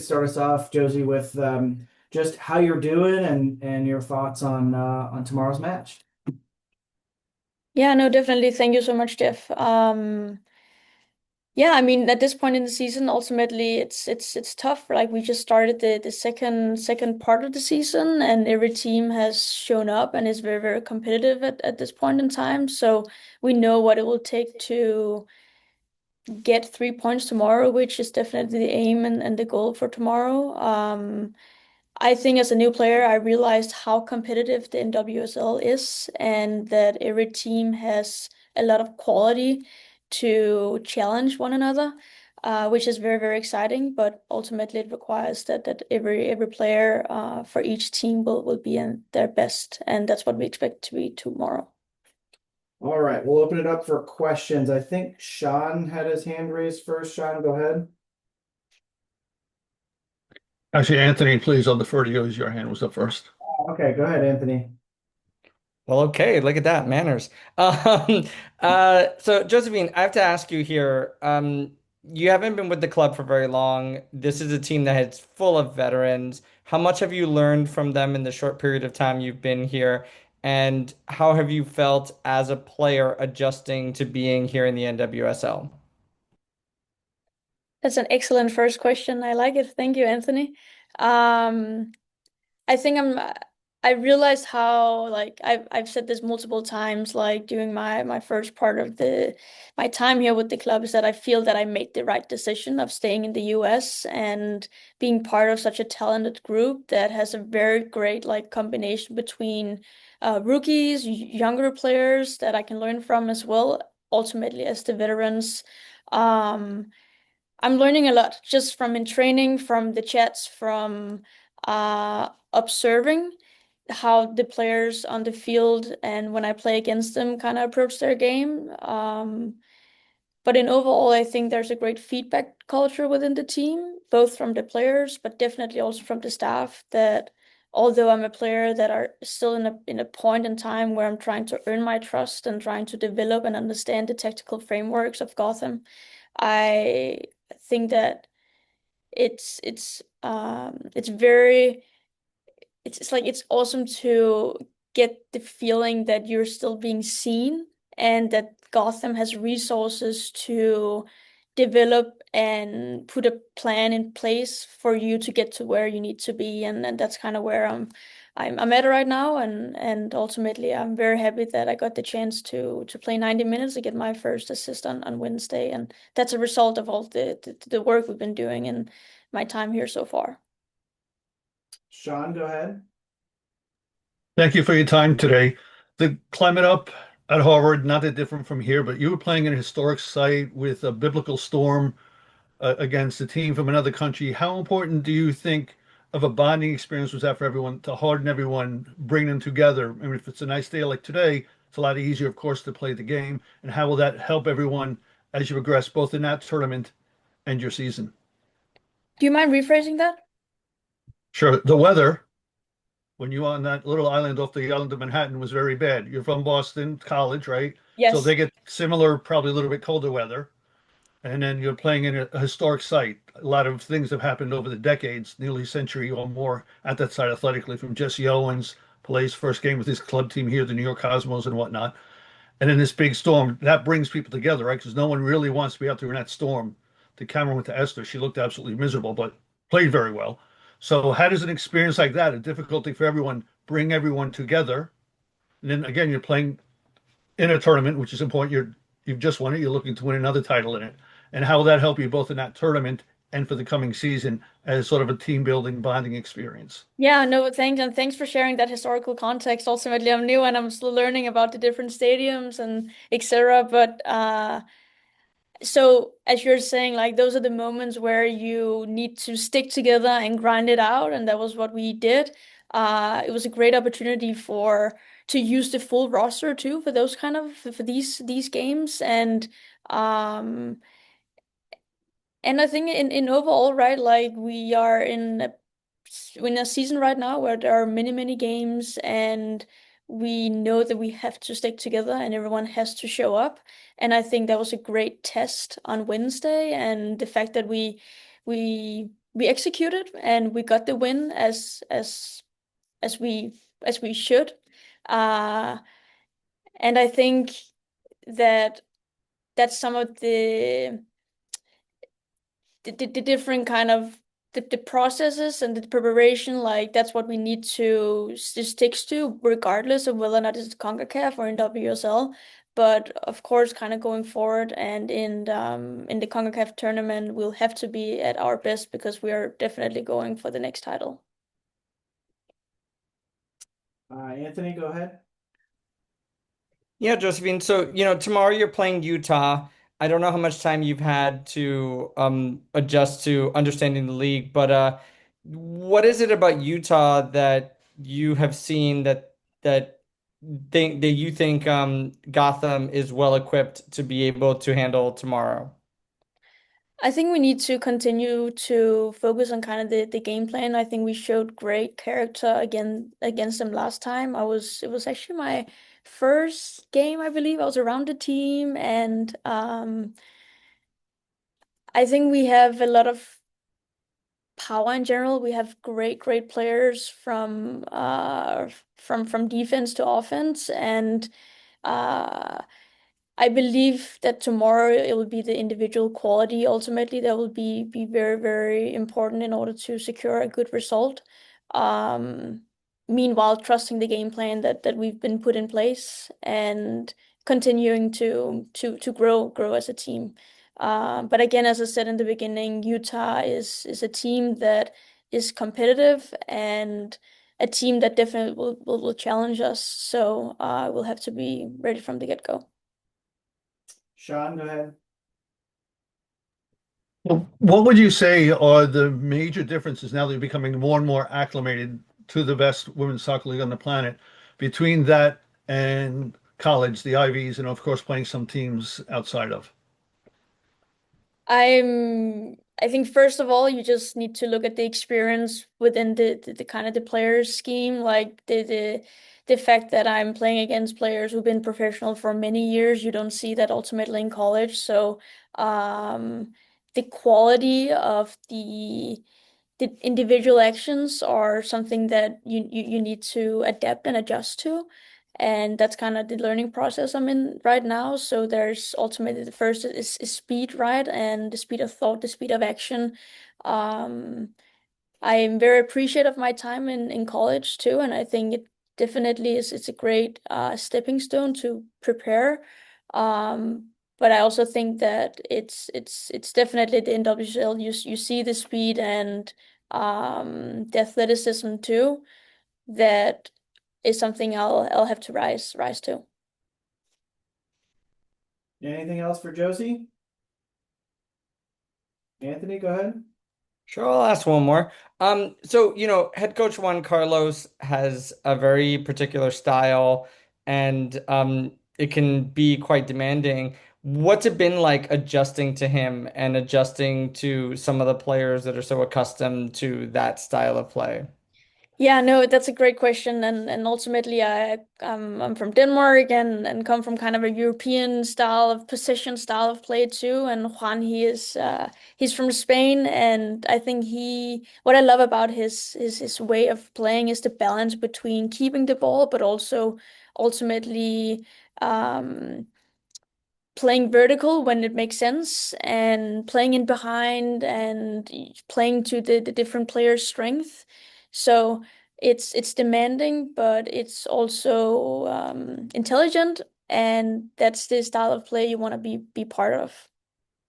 start us off, Josie, with just how you're doing and your thoughts on tomorrow's match. Yeah, no, definitely. Thank you so much, Jeff. Yeah, I mean, at this point in the season, ultimately, it's tough. Like we just started the second part of the season, and every team has shown up and is very competitive at this point in time. So we know what it will take to get 3 points tomorrow, which is definitely the aim and the goal for tomorrow. I think as a new player, I realized how competitive the NWSL is and that every team has a lot of quality to challenge one another, which is very exciting. But ultimately, it requires that every player for each team will be in their best, and that's what we expect to be tomorrow. All right, we'll open it up for questions. I think Sean had his hand raised first. Sean, go ahead. Actually, Anthony, please, I'll defer to you as your hand was up first. Okay, go ahead, Anthony. Well, okay, look at that, manners. So Josephine, I have to ask you here. You haven't been with the club for very long. This is a team that is full of veterans. How much have you learned from them in the short period of time you've been here? And how have you felt as a player adjusting to being here in the NWSL? That's an excellent first question. I like it. Thank you, Anthony. Um, I think I realized how like I've said this multiple times like during my first part of the my time here with the club is that I feel that I made the right decision of staying in the US and being part of such a talented group that has a very great like combination between rookies, younger players that I can learn from as well, ultimately as the veterans. Um I'm learning a lot just from in training, from the chats, from observing how the players on the field and when I play against them kind of approach their game. But in overall, I think there's a great feedback culture within the team, both from the players, but definitely also from the staff. That although I'm a player that are still in a point in time where I'm trying to earn my trust and trying to develop and understand the tactical frameworks of Gotham, I think that it's very it's like it's awesome to get the feeling that you're still being seen and that Gotham has resources to develop and put a plan in place for you to get to where you need to be, and that's kind of where I'm at right now, and ultimately I'm very happy that I got the chance to play 90 minutes and get my first assist on Wednesday, and that's a result of all the work we've been doing in my time here so far. Sean, go ahead. Thank you for your time today. The climate up at Harvard, not that different from here, but you were playing in a historic site with a biblical storm against a team from another country. How important do you think of a bonding experience was that for everyone to harden everyone, bring them together? I mean, if it's a nice day like today, it's a lot easier, of course, to play the game. And how will that help everyone as you progress, both in that tournament and your season? Do you mind rephrasing that? Sure, the weather when you were on that little island off the island of Manhattan was very bad. You're from Boston College, right? So Yes. they get similar, probably a little bit colder weather. And then you're playing in a historic site. A lot of things have happened over the decades, nearly a century or more at that site athletically, from Jesse Owens, plays first game with his club team here, the New York Cosmos and whatnot. And then this big storm, that brings people together, right? Because no one really wants to be out there in that storm. The camera went to Esther. She looked absolutely miserable, but played very well. So how does an experience like that, a difficulty for everyone, bring everyone together? And then again, you're playing in a tournament, which is important. You've just won it. You're looking to win another title in it. And how will that help you both in that tournament and for the coming season as sort of a team building bonding experience? Yeah, no, thanks, and thanks for sharing that historical context. Ultimately, I'm new and I'm still learning about the different stadiums and etc. But so as you're saying, like those are the moments where you need to stick together and grind it out, and that was what we did. It was a great opportunity for to use the full roster too for those kind of for these games, um and I think in overall, right, like we are in a season right now where there are many games, and we know that we have to stick together and everyone has to show up. And I think that was a great test on Wednesday, and the fact that we we executed and we got the win as we should. And I think that that's some of the different kind of the processes and the preparation, like that's what we need to stick to, regardless of whether or not it's CONCACAF or in WSL. But of course, kind of going forward and in the CONCACAF tournament, we'll have to be at our best because we are definitely going for the next title. Anthony, go ahead. Yeah, Josephine. So, tomorrow you're playing Utah. I don't know how much time you've had to adjust to understanding the league, but what is it about Utah that you have seen that you think Gotham is well equipped to be able to handle tomorrow? I think we need to continue to focus on kind of the game plan. I think we showed great character again against them last time. It was actually my first game, I believe. I was around the team, and I think we have a lot of power in general. We have great players from defense to offense, and uh I believe that tomorrow it will be the individual quality ultimately that will be very important in order to secure a good result. Um, Meanwhile, trusting the game plan that we've been put in place and continuing to grow as a team. But again, as I said in the beginning, Utah is a team that is competitive and a team that definitely will challenge us. So we'll have to be ready from the get-go. Sean, go ahead. Well, what would you say are the major differences now that you're becoming more and more acclimated to the best women's soccer league on the planet between that and college, the Ivies, and of course playing some teams outside of? I think first of all, you just need to look at the experience within the kind of the players scheme, like the fact that I'm playing against players who've been professional for many years. You don't see that ultimately in college. So the quality of the individual actions are something that you need to adapt and adjust to. And that's kind of the learning process I'm in right now. So there's ultimately the first is speed, right? And the speed of thought, the speed of action. Um, I am very appreciative of my time in college too, and I think it definitely is it's a great stepping stone to prepare. But I also think that it's definitely the NWSL. You see the speed and the athleticism too. That is something I'll have to rise to. Anything else for Josie? Anthony, go ahead. Sure, I'll ask one more. So, head coach Juan Carlos has a very particular style and it can be quite demanding. What's it been like adjusting to him and adjusting to some of the players that are so accustomed to that style of play? Yeah, no, that's a great question, and ultimately, I'm from Denmark and come from kind of a European style of possession style of play too. And Juan, he's from Spain, and I think what I love about his way of playing is the balance between keeping the ball, but also ultimately um playing vertical when it makes sense and playing in behind and playing to the different players' strength. So it's demanding, but it's also intelligent, and that's the style of play you want to be part of.